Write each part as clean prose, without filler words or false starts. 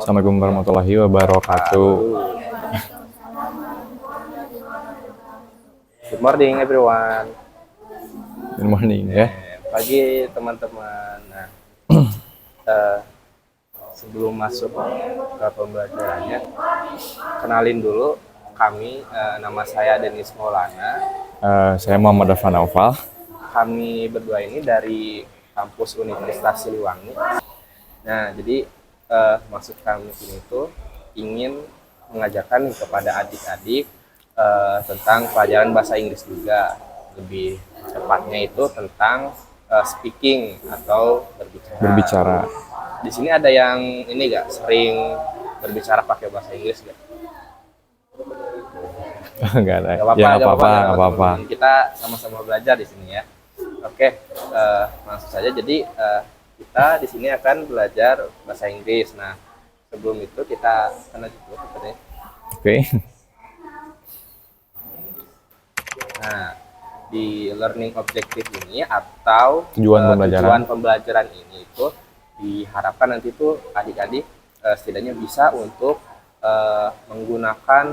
Assalamualaikum warahmatullahi wabarakatuh. Good morning everyone. Good morning ya. Pagi teman-teman. Nah, sebelum masuk ke pembelajarannya, kenalin dulu kami. Nama saya Denis Maulana. Saya Muhammad Afan Naufal. Kami berdua ini dari kampus Universitas Siliwangi. Nah, jadi maksud kami ini tuh ingin mengajarkan kepada adik-adik tentang pelajaran bahasa Inggris juga, lebih tepatnya itu tentang speaking atau berbicara. Di sini ada yang ini gak sering berbicara pakai bahasa Inggris gak? Enggak ada. Gak Ya apa-apa. Kita sama-sama belajar di sini ya. Oke, langsung saja. Jadi kita di sini akan belajar bahasa Inggris. Nah, sebelum itu kita kenal dulu katanya. Oke. Nah, di learning objective ini atau Tujuan pembelajaran ini itu diharapkan nanti tuh adik-adik setidaknya bisa untuk menggunakan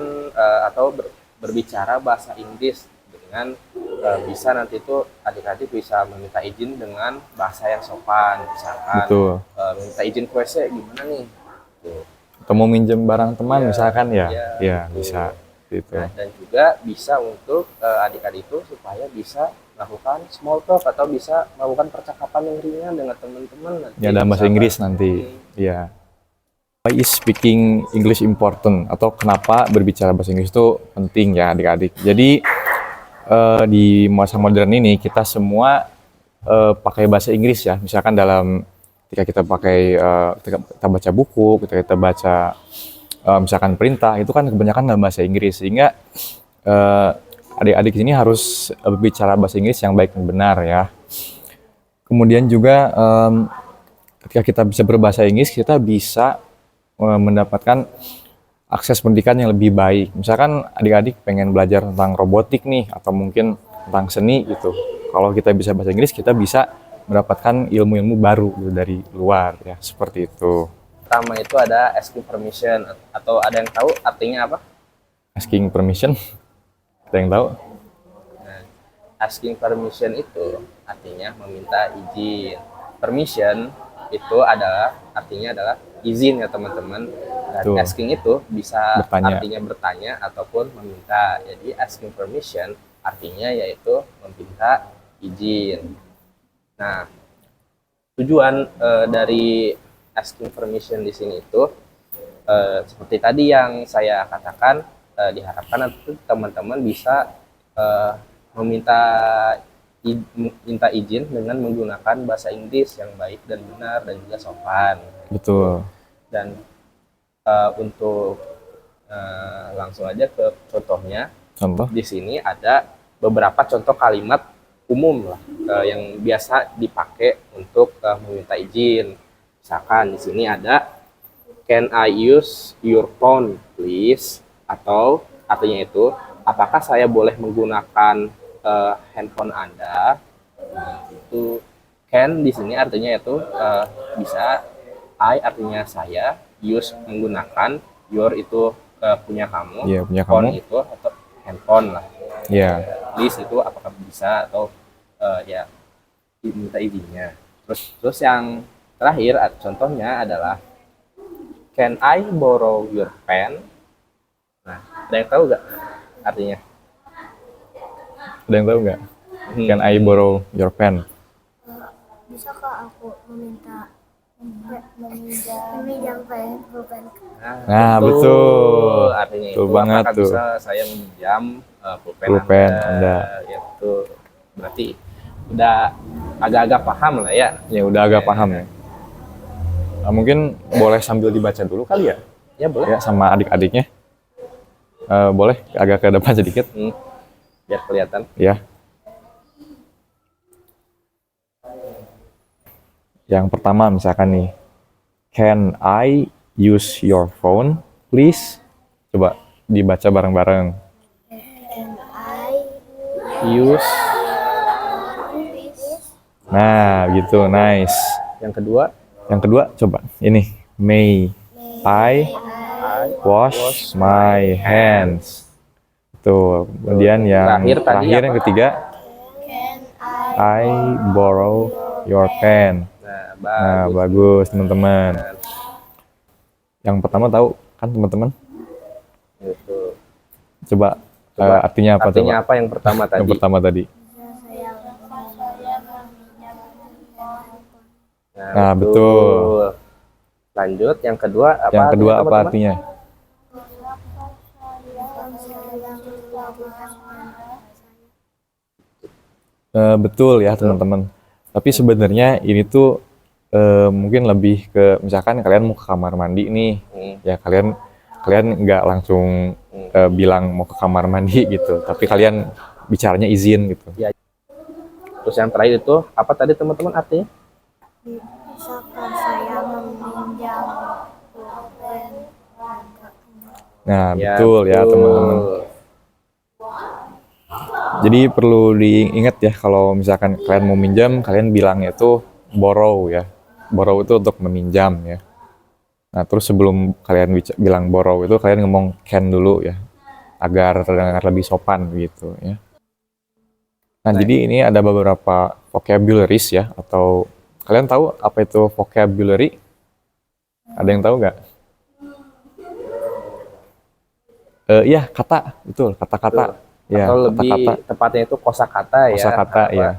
atau berbicara bahasa Inggris dengan bisa nanti tuh adik-adik bisa meminta izin dengan bahasa yang sopan, misalkan minta izin ke WC gimana nih tuh. Atau mau minjem barang teman misalkan ya bisa gitu. Nah, dan juga bisa untuk adik-adik itu supaya bisa melakukan small talk atau bisa melakukan percakapan yang ringan dengan teman-teman nanti. Ya, dalam bahasa Inggris nanti. Ya. Why is speaking English important? Atau kenapa berbicara bahasa Inggris itu penting ya adik-adik? Jadi di masa modern ini kita semua pakai bahasa Inggris ya. Misalkan dalam ketika kita pakai ketika kita baca buku, ketika kita baca misalkan perintah, itu kan kebanyakan dalam bahasa Inggris, sehingga adik-adik ini harus berbicara bahasa Inggris yang baik dan benar ya. Kemudian juga ketika kita bisa berbahasa Inggris, kita bisa mendapatkan akses pendidikan yang lebih baik. Misalkan adik-adik pengen belajar tentang robotik nih, atau mungkin tentang seni gitu. Kalau kita bisa bahasa Inggris, kita bisa mendapatkan ilmu-ilmu baru gitu dari luar ya, seperti itu. Pertama itu ada asking permission, atau ada yang tahu artinya apa? Asking permission, ada yang tahu? Nah, asking permission itu artinya meminta izin. Permission itu artinya adalah izin ya teman-teman. Dan asking itu bisa artinya bertanya ataupun meminta. Jadi asking permission artinya yaitu meminta izin. Nah, tujuan dari asking permission di sini itu seperti tadi yang saya katakan, diharapkan nanti teman-teman bisa minta izin dengan menggunakan bahasa Inggris yang baik dan benar dan juga sopan. Betul. Dan untuk langsung aja ke contohnya. Contoh? Di sini ada beberapa contoh kalimat umum lah yang biasa dipakai untuk meminta izin. Misalkan di sini ada can I use your phone please, atau artinya itu apakah saya boleh menggunakan handphone Anda. Nah, itu can di sini artinya itu bisa, I artinya saya, use menggunakan, your itu punya kamu, phone itu atau handphone lah. Please itu apakah bisa atau ya minta izinnya. Terus yang terakhir contohnya adalah can I borrow your pen? Nah, ada yang tahu nggak artinya? Ada yang tahu nggak? Can I borrow your pen? Bisakah aku meminjam pulpen? Nah, betul. Artinya betul itu banget apakah tuh. bisa saya meminjam pulpen Anda. Ya, itu berarti udah agak-agak paham lah ya. Ya, udah agak paham ya. Nah, mungkin boleh sambil dibaca dulu kali ya? Ya boleh. Ya, sama adik-adiknya. Boleh agak ke depan sedikit. Biar kelihatan. Ya. Yang pertama misalkan nih, can I use your phone, please? Coba dibaca bareng-bareng. Can I Use. Nah, gitu, nice. Yang kedua coba ini, may. I wash my hands. Tuh, kemudian yang terakhir yang ketiga, I borrow your pen. Nah, bagus teman-teman. Yang pertama tahu kan teman-teman? Gitu. Coba, artinya apa? Artinya coba? apa yang pertama tadi? Yang pertama tadi. Nah, betul. Lanjut, yang kedua apa? Yang kedua apa teman-teman? artinya? Betul ya teman-teman. Tapi sebenarnya ini tuh mungkin lebih ke misalkan kalian mau ke kamar mandi nih, ya kalian nggak langsung bilang mau ke kamar mandi gitu, tapi kalian bicaranya izin gitu. Ya. Terus yang terakhir itu apa tadi teman-teman artinya? Bisakah saya meminjam pulpen? Nah, Ya, betul ya teman-teman. Jadi perlu diingat ya kalau misalkan kalian mau minjam, kalian bilangnya itu borrow ya. Borrow itu untuk meminjam ya. Nah, terus sebelum kalian bilang borrow itu kalian ngomong can dulu ya, agar terdengar lebih sopan gitu ya. Nah, jadi ini ada beberapa vocabularies ya, atau kalian tahu apa itu vocabulary? Ada yang tahu nggak? Iya, kata, betul, kata-kata. Ya, Atau lebih kata-kata. tepatnya itu kosakata ya. Kosakata ya.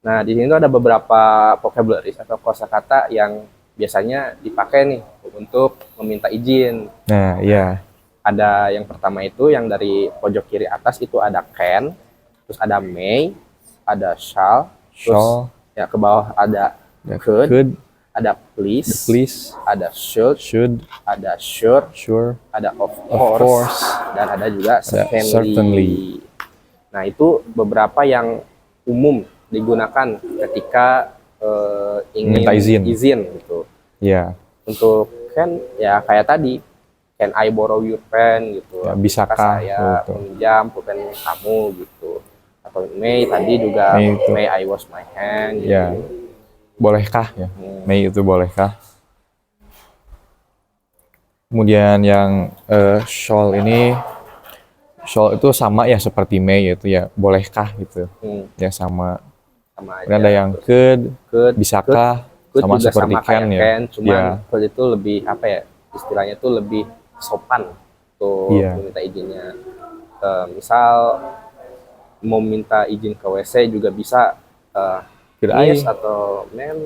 Nah, di sini tuh ada beberapa vocabularies atau kosakata yang biasanya dipakai nih untuk meminta izin. Nah, iya. Ada yang pertama itu yang dari pojok kiri atas itu ada can, terus ada may, ada shall, terus ya ke bawah ada could, ada please, ada should, ada sure, ada of course, dan ada juga certainly. Nah, itu beberapa yang umum digunakan ketika ingin minta izin gitu. Ya. Untuk can ya kayak tadi, can I borrow your pen gitu. Ya, bisakah saya gitu. meminjam pulpen kamu gitu. Atau may tadi juga may I wash my hand gitu. Ya. Bolehkah ya? May itu bolehkah? Kemudian yang shall ini, shall itu sama ya seperti may itu ya, bolehkah gitu. Ya sama aja. Ada yang could bisakah, sama seperti can ya. Cuman could itu lebih apa ya, istilahnya tuh lebih sopan tuh meminta izinnya. Misal mau minta izin ke WC juga bisa miss atau ma'am,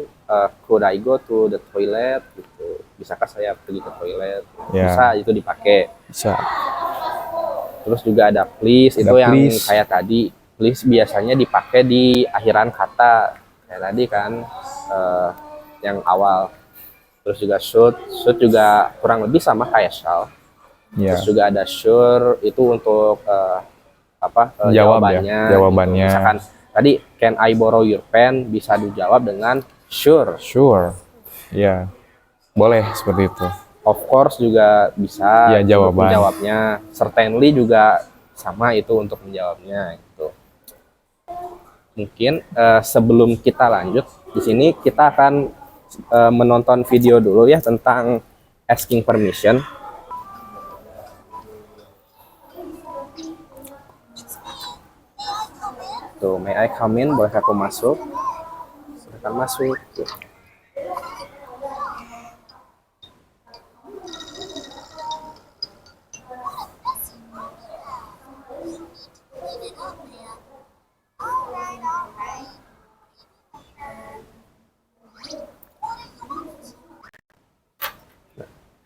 could I go to the toilet gitu. Bisakah saya pergi ke toilet? Bisa, itu dipakai. Bisa. Terus juga ada please, itu yang kayak tadi. Please biasanya dipakai di akhiran kata kayak tadi kan, yang awal. Terus juga should juga kurang lebih sama kayak shall. Terus juga ada sure, itu untuk jawabannya. Jawabannya. Gitu. Misalkan tadi can I borrow your pen, bisa dijawab dengan sure. Ya, boleh seperti itu. Of course juga bisa. Ya, jawabnya. Certainly juga sama itu untuk menjawabnya gitu. Mungkin sebelum kita lanjut di sini kita akan menonton video dulu ya tentang asking permission. Tuh, may I come in? Boleh aku masuk? Silakan masuk. Tuh.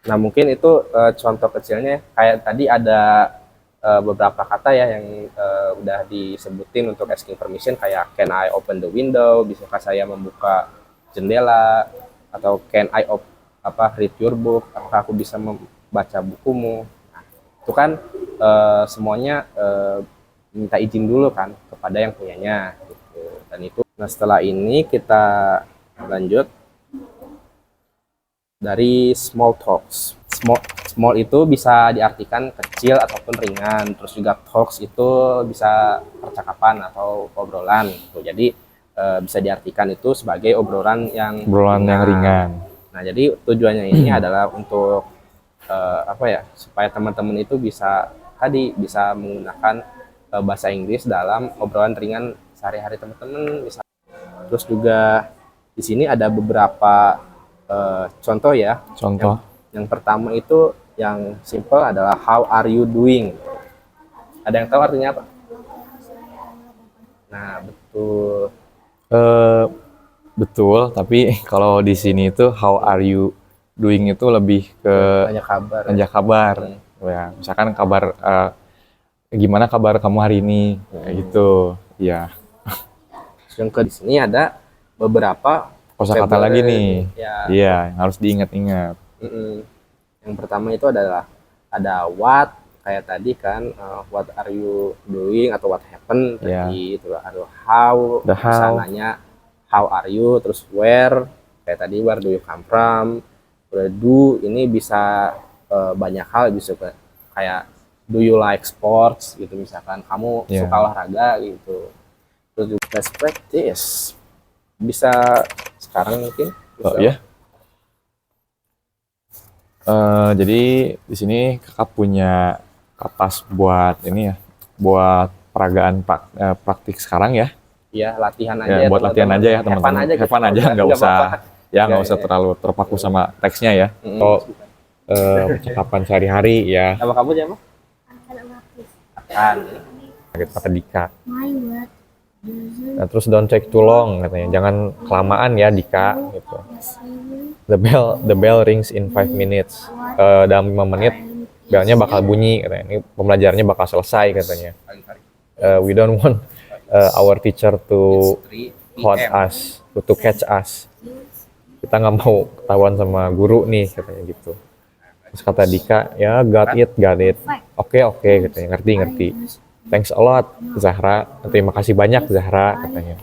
Nah, mungkin itu contoh kecilnya. Kayak tadi ada beberapa kata ya yang udah disebutin untuk asking permission, kayak can I open the window, bisakah saya membuka jendela, atau can I read your book, apakah aku bisa membaca bukumu. Nah, itu kan semuanya minta izin dulu kan kepada yang punyanya gitu. Dan itu, nah setelah ini kita lanjut dari small talks. Small itu bisa diartikan kecil ataupun ringan. Terus juga talks itu bisa percakapan atau obrolan gitu. Jadi bisa diartikan itu sebagai obrolan yang ringan. Nah, jadi tujuannya ini adalah untuk apa ya, supaya teman-teman itu bisa bisa menggunakan bahasa Inggris dalam obrolan ringan sehari-hari teman-teman. Terus juga di sini ada beberapa contoh ya. Contoh. Yang pertama itu yang simple adalah how are you doing. Ada yang tahu artinya apa? Nah, betul. Eh, betul, tapi kalau di sini itu how are you doing itu lebih ke Banyak kabar. nanya kabar. Ya, misalkan kabar gimana kabar kamu hari ini? Kayak gitu. Ya. Yang ke di sini ada beberapa Kosakata lagi nih. Ya. Iya, yang harus diingat-ingat. Yang pertama itu adalah ada what, kayak tadi kan, what are you doing atau what happened tadi. Itu ada how, bisa nanya how are you, terus where, kayak tadi where do you come from. Udah do, ini bisa banyak hal, bisa kayak do you like sports gitu, misalkan kamu suka olahraga gitu. Terus juga best practice, bisa sekarang mungkin bisa. Oh ya. Jadi di sini kakak punya kapas buat ini ya, buat peragaan praktik sekarang ya. Iya, latihan aja. Ya, buat latihan aja ya teman-teman. Have fun aja, nggak usah nggak usah terlalu terpaku sama teksnya ya. Atau percakapan sehari-hari ya. Nama kamu siapa? Akan. Kata Dika. My word. Nah, terus don't take too long katanya. Jangan kelamaan ya Dika gitu. The bell rings in 5 minutes. Dalam 5 menit belnya bakal bunyi katanya. Ini pembelajarannya bakal selesai katanya. We don't want our teacher to hold us, to catch us. Kita nggak mau ketahuan sama guru nih katanya gitu. Terus kata Dika, ya got it. Oke, katanya, ngerti. Thanks a lot, Zahra. Terima kasih banyak, Zahra, katanya.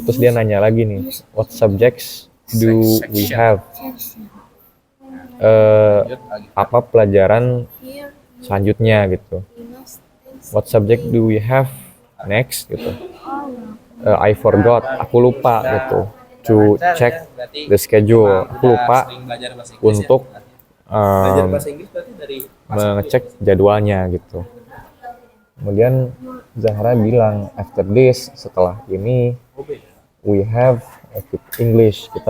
Terus dia nanya lagi nih, what subjects do we have? Apa pelajaran selanjutnya gitu? What subject do we have next gitu? I forgot, aku lupa gitu. To check the schedule, aku lupa untuk mengecek jadwalnya gitu. Kemudian Zahra bilang, after this, setelah ini, we have English, kita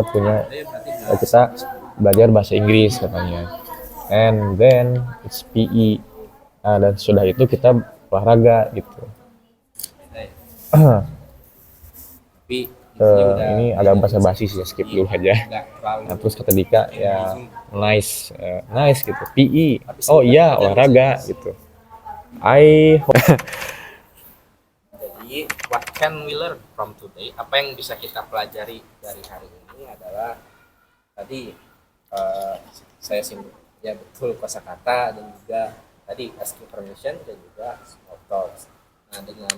belajar bahasa Inggris katanya. And then it's PE, dan sudah itu kita olahraga gitu. Ini agak basa-basi sih, skip dulu aja. Nah, terus kata Dika, ya nice gitu, PE, oh iya olahraga gitu. Jadi what can we learn from today? Apa yang bisa kita pelajari dari hari ini adalah tadi saya singgung ya, betul, kosakata dan juga tadi asking permission dan juga small talks. Nah, dengan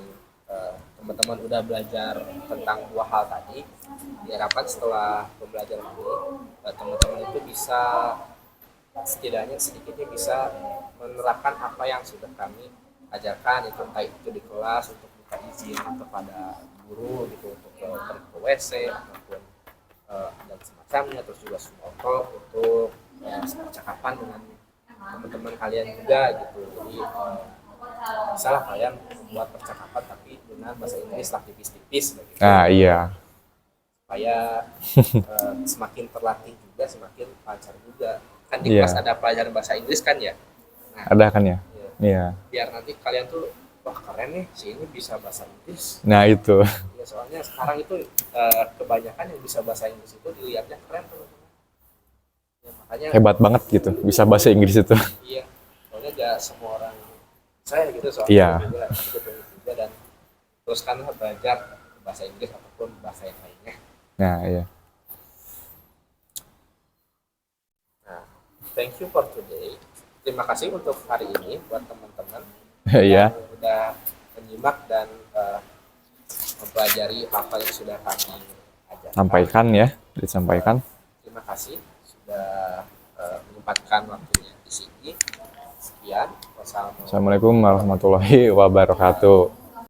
teman-teman udah belajar tentang dua hal tadi, diharapkan setelah pembelajaran ini teman-teman itu bisa setidaknya sedikitnya bisa menerapkan apa yang sudah kami ajarkan, itu entah itu di kelas untuk minta izin kepada guru gitu, untuk pergi ke WC ataupun dan semacamnya, terus juga small talk untuk percakapan dengan teman-teman kalian juga gitu. Jadi misalnya kalian membuat percakapan tapi dengan bahasa Inggris lah tipis-tipis gitu. Iya. Supaya semakin terlatih juga, semakin lancar juga. Kan di kelas ada pelajaran bahasa Inggris kan ya? Nah, ada kan ya? Iya. Biar nanti kalian tuh, wah keren nih, si ini bisa bahasa Inggris. Nah itu. Ya, soalnya sekarang itu kebanyakan yang bisa bahasa Inggris itu dilihatnya keren tuh. Ya, makanya hebat banget gitu, bisa bahasa Inggris itu. Iya, soalnya gak semua orang saya gitu soalnya. Iya. Juga dan teruskanlah belajar bahasa Inggris ataupun bahasa yang lainnya. Nah iya. Thank you for today. Terima kasih untuk hari ini buat teman-teman Iya. yang sudah menyimak dan mempelajari apa yang sudah kami ajarkan. Disampaikan. Terima kasih sudah menyempatkan waktunya di sini. Sekian. Wassalamualaikum warahmatullahi wabarakatuh.